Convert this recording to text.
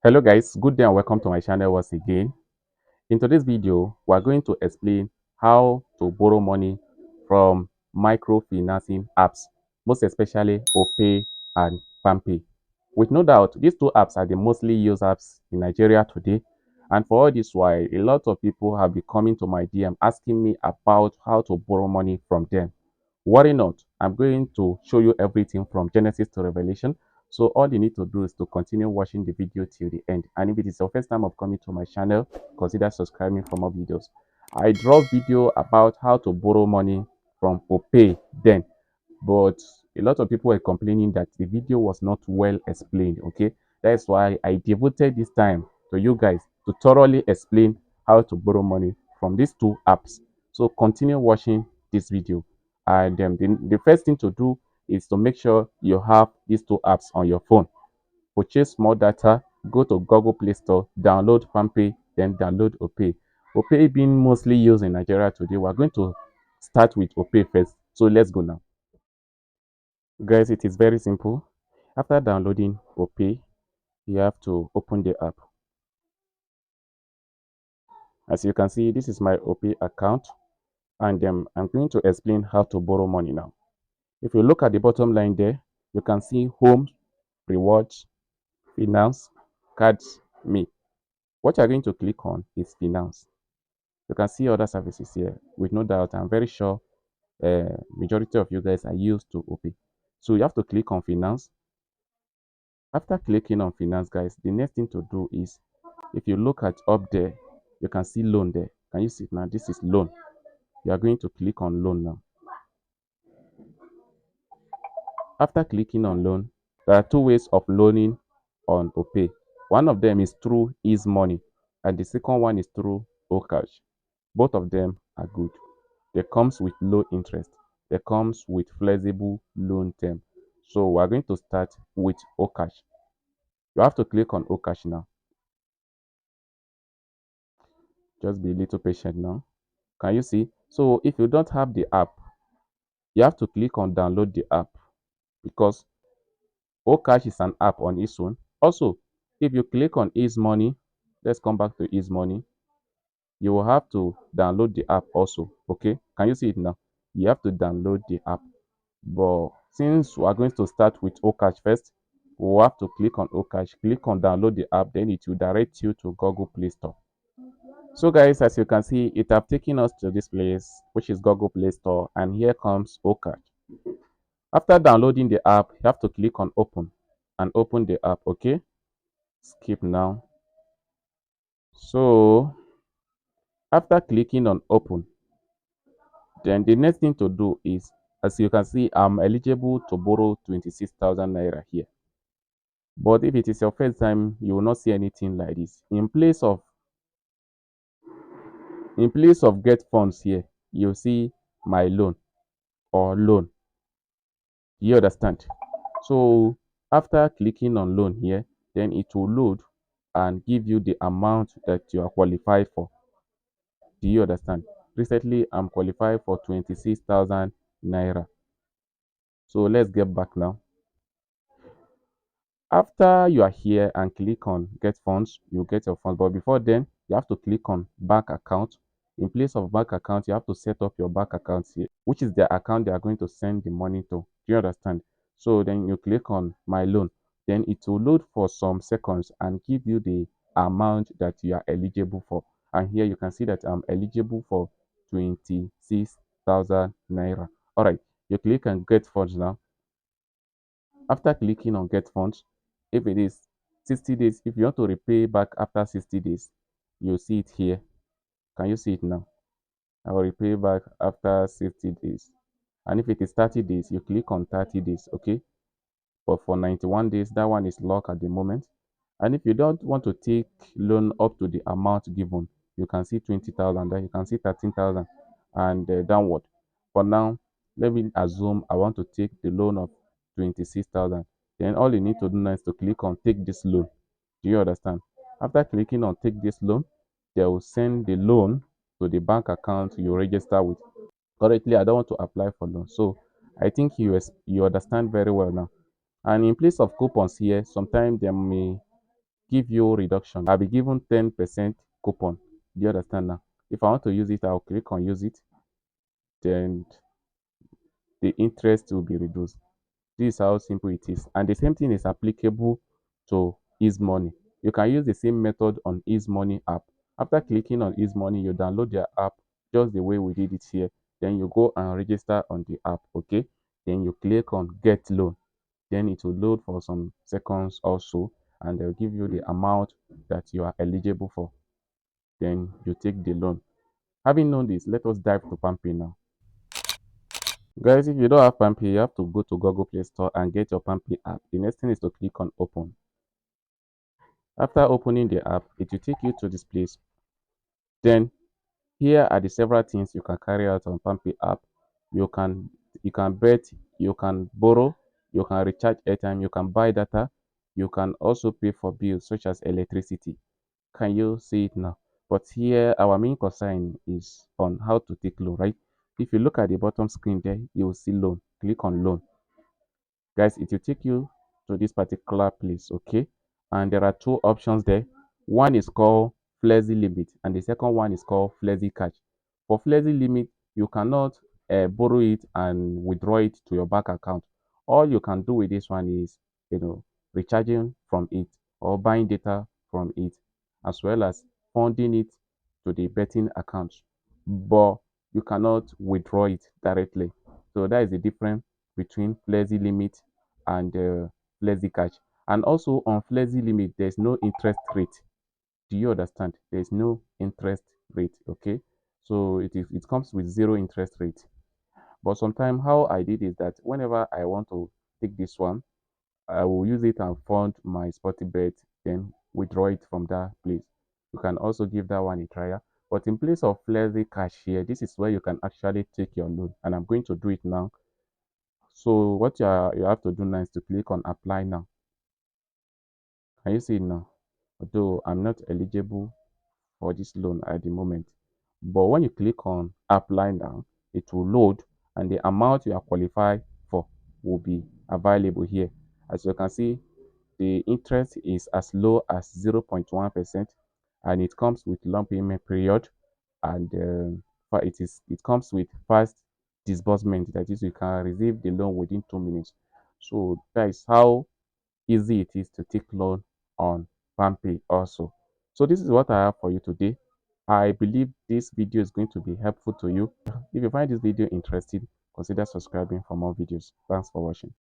Hello guys, good day and welcome to my channel once again. In today's video, we are going to explain how to borrow money from microfinancing apps, most especially Opay and Palmpay. With no doubt, these two apps are the mostly used apps in Nigeria today. And for all this while, a lot of people have been coming to my DM asking me about how to borrow money from them. Worry not, I'm going to show you everything from Genesis to Revelation. So all you need to do is to continue watching the video till the end. And if it is your first time of coming to my channel, consider subscribing for more videos. I draw video about how to borrow money from Opay then, but a lot of people were complaining that the video was not well explained. Okay, that's why I devoted this time to you guys to thoroughly explain how to borrow money from these two apps. So continue watching this video, and the first thing to do is to make sure you have these two apps on your phone. Purchase more data, go to Google Play Store, download Palmpay, then download Opay. Opay being mostly used in Nigeria today, we're going to start with Opay first. So let's go now. Guys, it is very simple. After downloading Opay, you have to open the app. As you can see, this is my Opay account, and I'm going to explain how to borrow money now. If you look at the bottom line there, you can see home, rewards, finance, cards, me. What you're going to click on is finance. You can see other services here. With no doubt, I'm very sure majority of you guys are used to Opay. So you have to click on finance. After clicking on finance, guys, the next thing to do is, if you look at up there, you can see loan there. Can you see it now? This is loan. You are going to click on loan now. After clicking on loan, there are two ways of loaning on Opay. One of them is through Ease Money, and the second one is through Okash. Both of them are good. They comes with low interest. They comes with flexible loan term. So we are going to start with Okash. You have to click on Okash now. Just be a little patient now. Can you see? So if you don't have the app, you have to click on download the app, because Okash is an app on its own. Also, if you click on Ease Money, let's come back to Ease Money. You will have to download the app also. Okay, can you see it now? You have to download the app. But since we are going to start with Okash first, we'll have to click on Okash, click on download the app, then it will direct you to Google Play Store. So guys, as you can see, it have taken us to this place, which is Google Play Store, and here comes Okash. After downloading the app, you have to click on open and open the app. Okay, skip now. So after clicking on open, then the next thing to do is, as you can see, I'm eligible to borrow 26,000 naira here. But if it is your first time, you will not see anything like this. In place of get funds here, you see my loan or loan. You understand? So after clicking on loan here, then it will load and give you the amount that you are qualified for. Do you understand? Recently, I'm qualified for 26,000 naira. So let's get back now. After you are here and click on get funds, you get your funds. But before then, you have to click on bank account. In place of bank account, you have to set up your bank account here, which is the account they are going to send the money to. Do you understand? So then you click on my loan. Then it will load for some seconds and give you the amount that you are eligible for. And here you can see that I'm eligible for 26,000 naira. All right, you click on get funds now. After clicking on get funds, if it is 60 days, if you want to repay back after 60 days, you'll see it here. Can you see it now? I will repay back after 60 days. And if it is 30 days, you click on 30 days, okay? But for 91 days, that one is locked at the moment. And if you don't want to take loan up to the amount given, you can see 20,000 there, you can see 13,000 and downward. For now, let me assume I want to take the loan of 26,000. Then all you need to do now is to click on take this loan. Do you understand? After clicking on take this loan, they will send the loan to the bank account you register with. Currently, I don't want to apply for loan. So I think you understand very well now. And in place of coupons here, sometimes they may give you reduction. I'll be given 10% coupon. Do you understand now? If I want to use it, I'll click on use it, then the interest will be reduced. This is how simple it is. And the same thing is applicable to Ease Money. You can use the same method on Ease Money app. After clicking on Ease Money, you download their app just the way we did it here. Then you go and register on the app, okay? Then you click on Get Loan. Then it will load for some seconds or so, and they'll give you the amount that you are eligible for. Then you take the loan. Having known this, let us dive to Palmpay now. Guys, if you don't have Palmpay, you have to go to Google Play Store and get your Palmpay app. The next thing is to click on Open. After opening the app, it will take you to this place. Then here are the several things you can carry out on Palmpay app. You can you can bet, you can borrow, you can recharge airtime, you can buy data, you can also pay for bills such as electricity. Can you see it now? But here our main concern is on how to take loan, right? If you look at the bottom screen there, you will see loan. Click on loan. Guys, it will take you to this particular place, okay? And there are two options there. One is called flexi limit and the second one is called flexi cash. For flexi limit, you cannot borrow it and withdraw it to your bank account. All you can do with this one is, recharging from it or buying data from it, as well as funding it to the betting account, but you cannot withdraw it directly. So that is the difference between flexi limit and flexi cash. And also on flexi limit, there's no interest rate. Do you understand? There's no interest rate. Okay, so it comes with zero interest rate. But sometimes how I did is that whenever I want to take this one, I will use it and fund my sporty bet, then withdraw it from that place. You can also give that one a try. But in place of flexi cash here, this is where you can actually take your loan. And I'm going to do it now. So what you have to do now is to click on apply now. Can you see it now? Although I'm not eligible for this loan at the moment. But when you click on apply now, it will load and the amount you are qualified for will be available here. As you can see, the interest is as low as 0.1% and it comes with long payment period, and it comes with fast disbursement. That is, you can receive the loan within 2 minutes. So that is how easy it is to take loan on Palmpay also. So this is what I have for you today. I believe this video is going to be helpful to you. If you find this video interesting, consider subscribing for more videos. Thanks for watching.